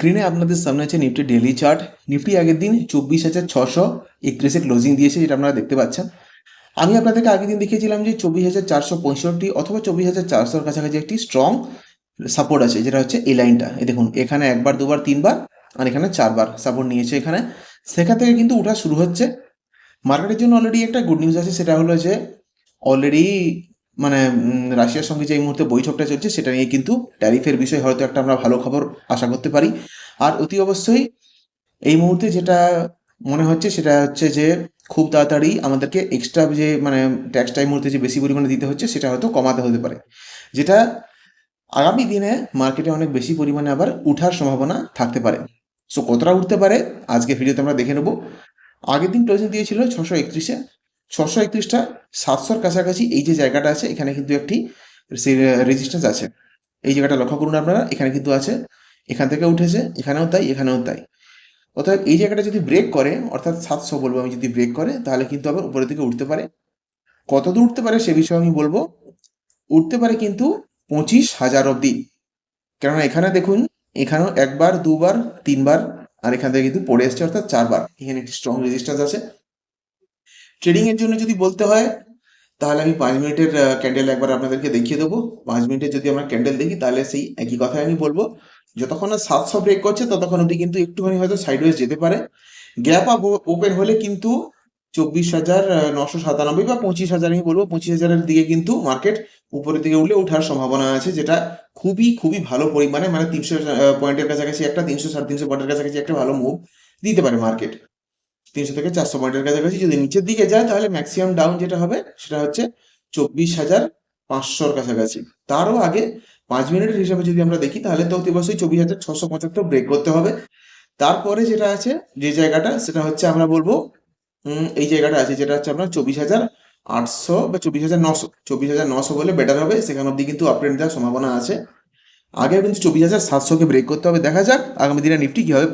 স্ক্রিনে আপনাদের সামনে আছে নিফটি ডেইলি চার্ট। নিফটি আগের দিন 24,631-এ ক্লোজিং দিয়েছে, যেটা আপনারা দেখতে পাচ্ছেন। আমি আপনাদেরকে আগের দিন দেখিয়েছিলাম যে 24,465 অথবা 24,400-র কাছাকাছি একটি স্ট্রং সাপোর্ট আছে, যেটা হচ্ছে এই লাইনটা। এই দেখুন, এখানে একবার, দুবার, তিনবার, আর এখানে চারবার সাপোর্ট নিয়েছে এখানে। সেখান থেকে কিন্তু ওঠা শুরু হচ্ছে। মার্কেটের জন্য অলরেডি একটা গুড নিউজ আছে, সেটা হলো যে অলরেডি মানে রাশিয়ার সঙ্গে যে এই মুহূর্তে বৈঠকটা চলছে, সেটা নিয়ে কিন্তু ট্যারিফের বিষয়ে হয়তো একটা আমরা ভালো খবর আশা করতে পারি। আর অতি অবশ্যই এই মুহূর্তে যেটা মনে হচ্ছে সেটা হচ্ছে যে খুব তাড়াতাড়ি আমাদেরকে এক্সট্রা যে ট্যাক্সটা এই মুহূর্তে যে বেশি পরিমাণে দিতে হচ্ছে, সেটা হয়তো কমাতে হতে পারে, যেটা আগামী দিনে মার্কেটে অনেক বেশি পরিমাণে আবার উঠার সম্ভাবনা থাকতে পারে। সো কতটা উঠতে পারে আজকে ভিডিওতে আমরা দেখে নেব। আগের দিন ক্লোজিং দিয়েছিল 631-এ। 631টা 700-র কাছাকাছি এই যে জায়গাটা আছে, এখানে কিন্তু একটি রেজিস্ট্যান্স আছে। এই জায়গাটা লক্ষ্য করুন আপনারা, এখানে কিন্তু আছে। এখান থেকে উঠেছে, এখানেও তাই, এখানেও তাই। অর্থাৎ এই জায়গাটা যদি ব্রেক করে, অর্থাৎ 700 বলবো আমি, যদি ব্রেক করে তাহলে কিন্তু আবার উপরের দিকে উঠতে পারে। কত দূর উঠতে পারে সে বিষয়ে আমি বলবো, উঠতে পারে কিন্তু 25,000 অব্দি। কেননা এখানে দেখুন, এখানেও একবার, দুবার, তিনবার, আর এখান থেকে কিন্তু পড়ে এসছে, অর্থাৎ চারবার। এখানে একটি স্ট্রং রেজিস্ট্যান্স আছে। ট্রেডিং এর জন্য যদি বলতে হয়, তাহলে আমি 5 মিনিটের ক্যান্ডেল একবার আপনাদেরকে দেখিয়ে দেবো। 5 মিনিটের যদি আমরা ক্যান্ডেল দেখি, তাহলে সেই একই কথাই আমি বলবো। যতক্ষণ না 700 ব্রেক করছে, ততক্ষণ অব্দি কিন্তু একটুখানি হয়তো সাইডওয়েজ যেতে পারে। গ্যাপ আপ ওপেন হলে কিন্তু 24,997 বা 25,000, আমি বলবো 25,000-এর দিকে কিন্তু মার্কেট উপরের দিকে উঠলে ওঠার সম্ভাবনা আছে, যেটা খুবই খুবই ভালো পরিমাণে, 300 পয়েন্টের কাছাকাছি একটা, 300 350 পয়েন্টের কাছাকাছি একটা ভালো মুভ দিতে পারে মার্কেট। 300 থেকে 400 পয়েন্টের কাছাকাছি যদি নিচের দিকে যায়, তাহলে ম্যাক্সিমাম ডাউন যেটা হবে সেটা হচ্ছে 24,500-র কাছাকাছি। তারও আগে 5 মিনিটের হিসাবে যদি আমরা দেখি, তাহলে তো অতি অবশ্যই 24,675 ব্রেক করতে হবে। তারপরে যেটা আছে, যে জায়গাটা, সেটা হচ্ছে আমরা বলবো এই জায়গাটা আছে, যেটা হচ্ছে আপনার 24,800 বা 24,900। 24,900 বলে বেটার হবে, সেখান অব্দি কিন্তু আপট্রেন্ড দেওয়ার সম্ভাবনা আছে। আগে কিন্তু 24,700-কে ব্রেক করতে হবে। দেখা যাক আগামী দিনে নিফটি কি হবে।